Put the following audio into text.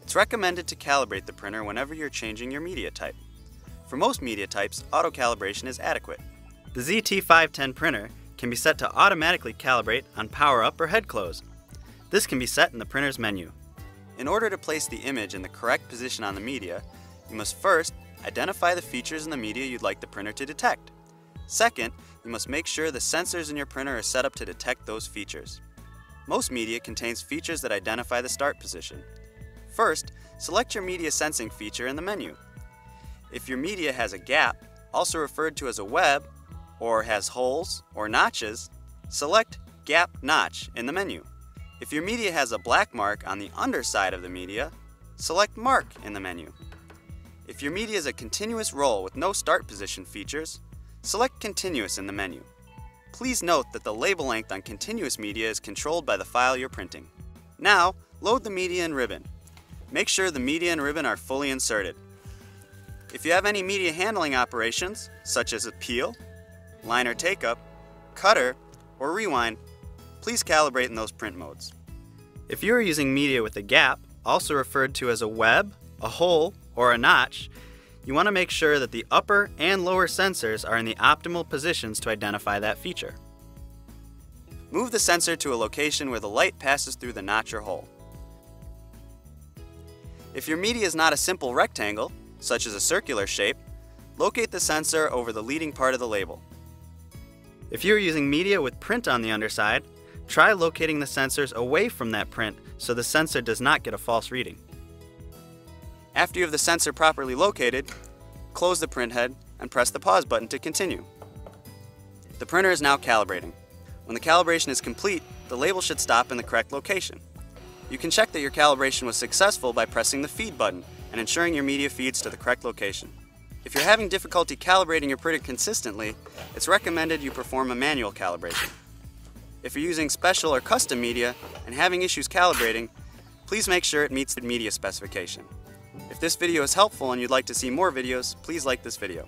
It's recommended to calibrate the printer whenever you're changing your media type. For most media types, auto-calibration is adequate. The ZT510 printer can be set to automatically calibrate on power up or head close. This can be set in the printer's menu. In order to place the image in the correct position on the media, you must first identify the features in the media you'd like the printer to detect. Second, you must make sure the sensors in your printer are set up to detect those features. Most media contains features that identify the start position. First, select your media sensing feature in the menu. If your media has a gap, also referred to as a web, or has holes or notches, select Gap Notch in the menu. If your media has a black mark on the underside of the media, select Mark in the menu. If your media is a continuous roll with no start position features, select Continuous in the menu. Please note that the label length on continuous media is controlled by the file you're printing. Now, load the media and ribbon. Make sure the media and ribbon are fully inserted. If you have any media handling operations, such as a peel, liner take-up, cutter, or rewind, please calibrate in those print modes. If you are using media with a gap, also referred to as a web, a hole, or a notch, you want to make sure that the upper and lower sensors are in the optimal positions to identify that feature. Move the sensor to a location where the light passes through the notch or hole. If your media is not a simple rectangle, such as a circular shape, locate the sensor over the leading part of the label. If you are using media with print on the underside, try locating the sensors away from that print so the sensor does not get a false reading. After you have the sensor properly located, close the print head and press the pause button to continue. The printer is now calibrating. When the calibration is complete, the label should stop in the correct location. You can check that your calibration was successful by pressing the feed button and ensuring your media feeds to the correct location. If you're having difficulty calibrating your printer consistently, it's recommended you perform a manual calibration. If you're using special or custom media and having issues calibrating, please make sure it meets the media specification. If this video is helpful and you'd like to see more videos, please like this video.